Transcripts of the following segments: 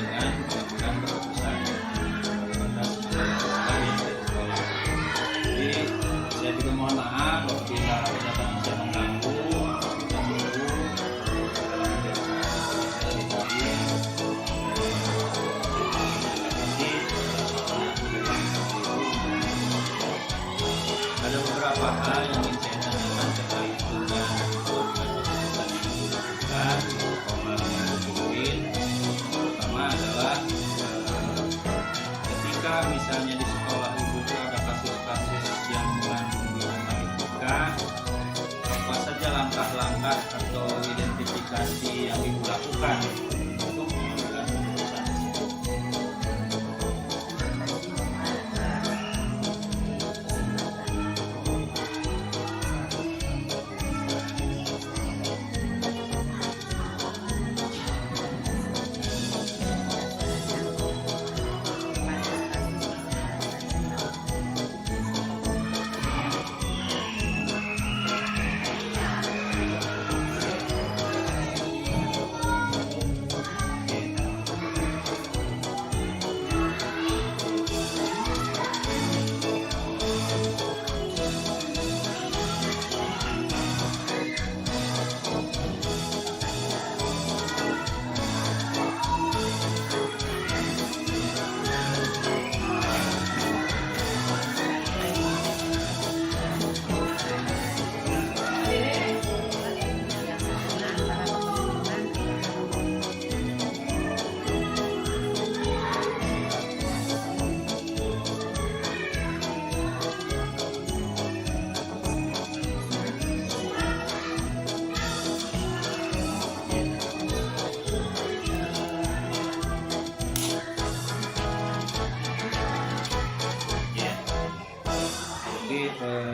dengan pengambilan keputusan batas kami dari sekolah. Jadi saya juga mohon maaf apabila ada bisa mengganggu kita guru dalam ada beberapa hal yang ingin saya tanyakan terkait dengan keputusan yang dilakukan pertama adalah ketika misalnya di sekolah ibu itu ada kasus-kasus yang mengandung pidana etika, apa saja langkah-langkah atau identifikasi yang ibu lakukan untuk menentukan keputusan tersebut?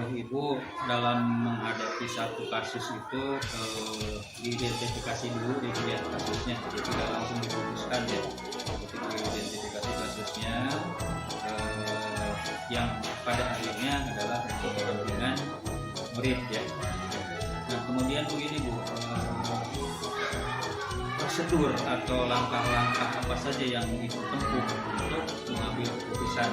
Ibu dalam menghadapi satu kasus itu diidentifikasi dulu, dilihat kasusnya, jadi tidak langsung diputuskan ya. Ketika identifikasi kasusnya yang pada akhirnya adalah untuk kepentingan murid ya. Nah kemudian begini Bu, prosedur atau langkah-langkah apa saja yang Ibu tempuh untuk mengambil keputusan?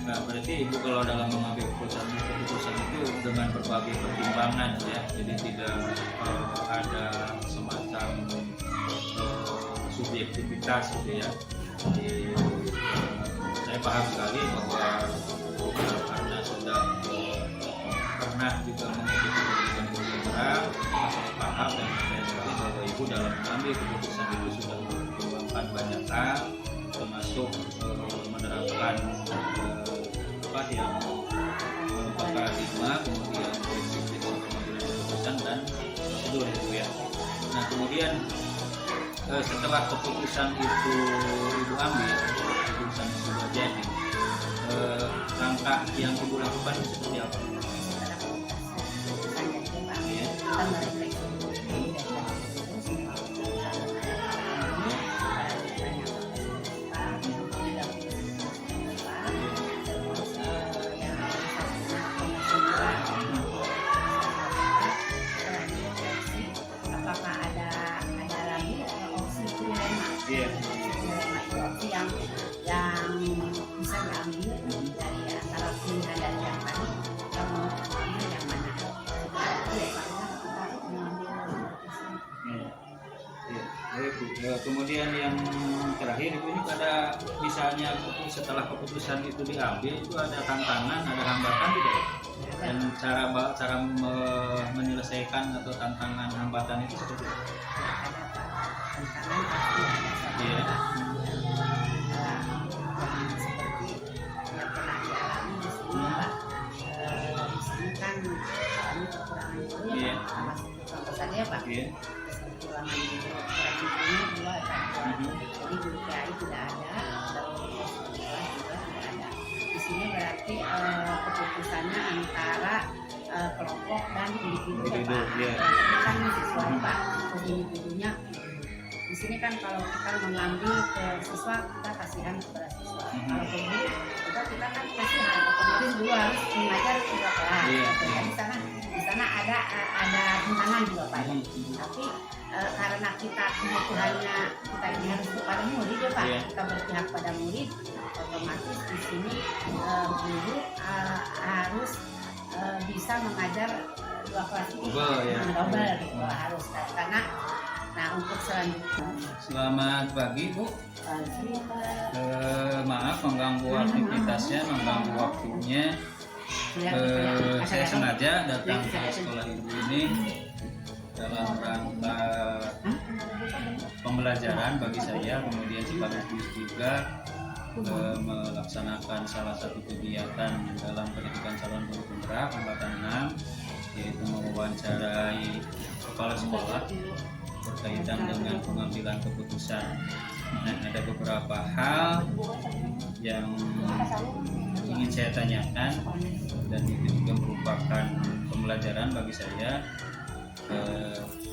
Nah, berarti Ibu kalau dalam mengambil keputusan itu dengan berbagai pertimbangan ya, jadi tidak ada semacam subjektivitas gitu ya. Jadi saya paham sekali bahwa karena sudah pernah juga mengikuti pendidikan program, saya paham dan percaya sekali bahwa Ibu dalam mengambil keputusan itu sudah mempertimbangkan banyak hal, termasuk menerapkan yang paradigma, kemudian prinsip-prinsip pengambilan keputusan dan prosedur itu ya. Nah kemudian setelah keputusan itu Ibu ambil, keputusan sudah jadi, langkah yang Ibu lakukan seperti apa? yang bisa diambil dari antara pilihan dari yang tadi, kamu ambil yang mana? Setelah itu ya kita mengambil keputusan. Kemudian yang terakhir Ibu, ini pada misalnya setelah keputusan itu diambil itu ada tantangan, ada hambatan tidak ya? Dan cara menyelesaikan atau tantangan hambatan itu seperti apa? Tantangan pasti ada suatu Iya. seperti yang pernah dialami di sini Pak. Di sini kan kami kekurangan guru ya Iya. Pak, sama seperti contoh saja ya Pak. Iya. Kekurangan guru, kekurangan gurunya dua Pak. Jadi guru PAI tidak ada, dan guru sekolah juga tidak ada. Di sini berarti keputusannya antara kelompok dan individu ya Pak. Iya. Itu kan siswa Pak, individunya. Di sini kan kalau kita mengambil ke siswa, kita kasihan kepada siswa. Kalau ke guru, kita kan kasihan, otomatis guru harus mengajar juga kelas. Iya. Ya, di sana ada tantangan juga Pak. Tapi karena kita kebutuhannya kita ini harus kepada murid ya Pak. Iya. Kita berpihak pada murid, otomatis di sini guru harus bisa mengajar dua kelas ini. Double gitu harus karena. Nah untuk selanjutnya. Selamat pagi Bu. Pagi Pak. Maaf mengganggu aktivitasnya, mengganggu waktunya. Saya sengaja datang ke sekolah Ibu ini dalam rangka pembelajaran bagi saya, kemudian sekaligus juga melaksanakan salah satu kegiatan dalam pendidikan calon guru penggerak angkatan 6, yaitu mewawancarai kepala sekolah berkaitan dengan pengambilan keputusan. Nah, ada beberapa hal yang ingin saya tanyakan dan itu juga merupakan pembelajaran bagi saya.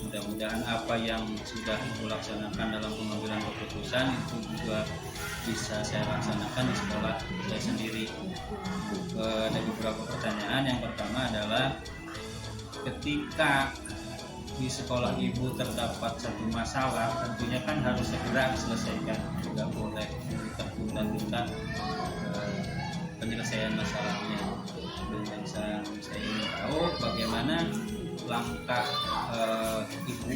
Mudah-mudahan apa yang sudah Ibu laksanakan dalam pengambilan keputusan itu juga bisa saya laksanakan di sekolah saya sendiri. Ada beberapa pertanyaan. Yang pertama adalah ketika di sekolah Ibu terdapat satu masalah, tentunya kan harus segera diselesaikan, tidak boleh tertunda-tunda penyelesaian masalahnya. Dan saya ingin tahu bagaimana langkah Ibu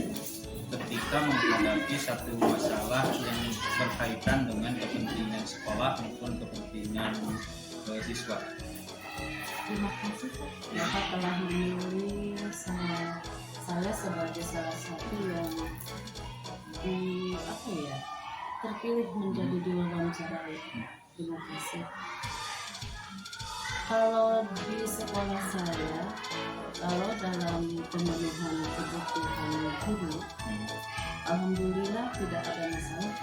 ketika menghadapi satu masalah yang berkaitan dengan kepentingan sekolah maupun kepentingan siswa. Terima kasih Bapak telah memilih saya sebagai salah satu yang terpilih menjadi diwawancarai. Terima kasih. Kalau di sekolah saya, kalau dalam pemenuhan kebutuhan guru, alhamdulillah tidak ada masalah.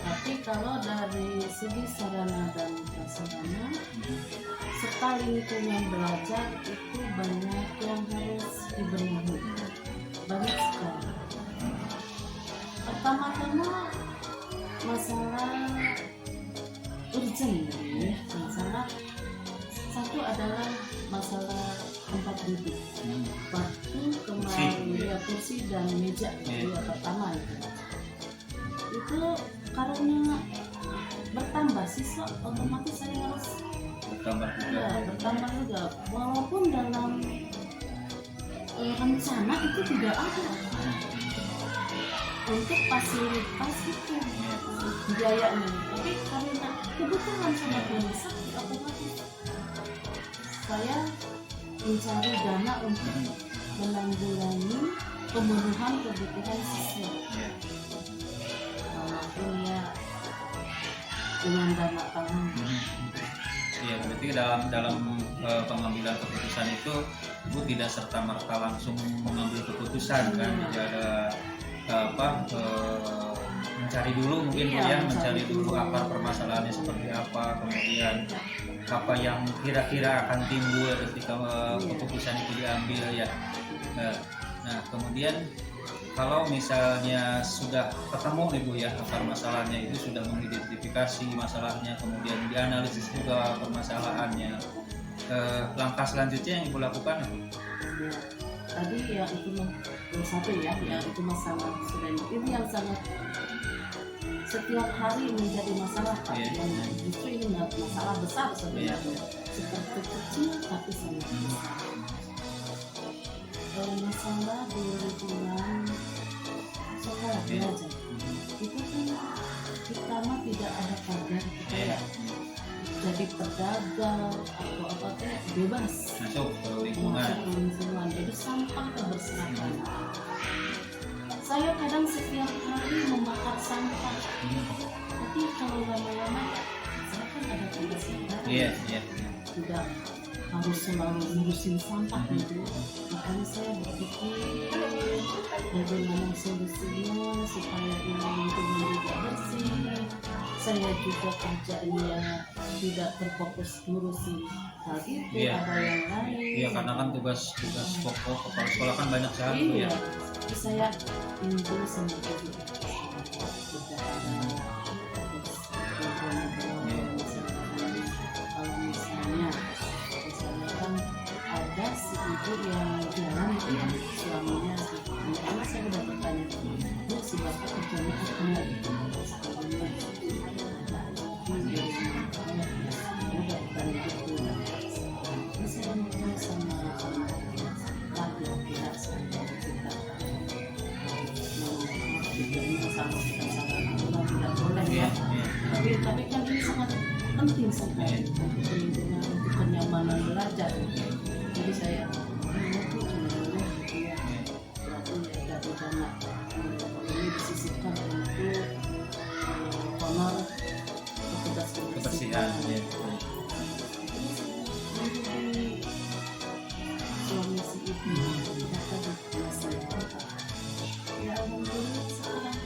Tapi kalau dari segi sarana dan prasarana serta lingkungan belajar itu banyak yang harus dibenahi, banyak sekali. Pertama-tama masalah urgent ya. Masalah satu adalah masalah tempat duduk, waktu kemarin ya, kursi dan meja yang pertama itu karena bertambah siswa, otomatis saya harus bertambah juga walaupun dalam rencana itu tidak ada untuk fasilitas itu biayanya, tapi karena kebutuhan sangat besar otomatis saya mencari dana untuk menanggulangi pemenuhan kebutuhan siswa. Walaupun ya dengan dana tambahan. Iya, berarti dalam pengambilan keputusan itu Ibu tidak serta merta langsung mengambil keputusan kan, tidak ada mencari dulu mungkin mencari dulu akar permasalahannya seperti apa, kemudian apa yang kira-kira akan timbul ketika keputusan itu diambil ya. Nah kemudian kalau misalnya sudah ketemu nih Bu ya akar masalahnya, itu sudah mengidentifikasi masalahnya, kemudian dianalisis juga permasalahannya, langkah selanjutnya yang Ibu lakukan apa? Tadi ya itu satu ya itu masalah student ini yang sangat setiap hari menjadi masalah Pak. Justru ini masalah besar sebenarnya, seperti kecil tapi sangat besar. Masalah di lingkungan sekolah belajar biar kita ya jadi pedagang atau apa teh bebas masuk ke masuk lingkungan. ke lingkungan. Jadi sampah kebersihan. Saya kadang setiap hari membakar sampah. Tapi kalau lama-lama saya kan ada tugas yang lain. Iya. Tidak harus selalu ngurusin sampah gitu. Makanya saya berpikir bagaimana solusinya supaya ini lingkungan juga bersih. Saya juga kerjanya tidak terfokus ngurusin hal itu, Iya. ada yang lain. Iya, karena kan tugas pokok kepala sekolah kan banyak sekali tuh Iya. ya. Jadi saya inti sama itu kalau misalnya kan ada si ibu yang jalan itu ya suaminya karena saya udah bertanya bu si bapak kerjanya apa sekolahnya udah bertanya gitu ini saya ngobrol sama laki kita sama kita sama kita sangat tidak boleh ya tapi kan ini sangat penting sekali untuk perlindungan untuk kenyamanan belajar. Jadi saya itu sebenarnya berarti ya dari dana ini disisihkan untuk honor petugas Kebersihan. Ya. Suami si ibu kita masih ya alhamdulillah sekarang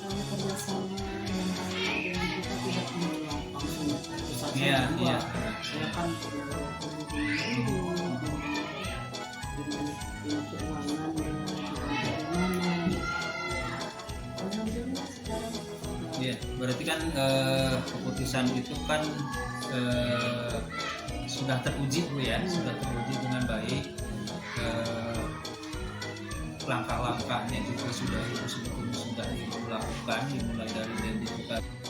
kalau kerjasama yang baik dan kita tidak menolak langsung pusat Iya. saya kan perlu dulu dengan keuangan dari mana alhamdulillah sekarang Iya, berarti kan keputusan itu kan sudah teruji Bu ya, sudah teruji dengan baik. Langkah-langkahnya juga sudah dilakukan, dimulai dari identifikasi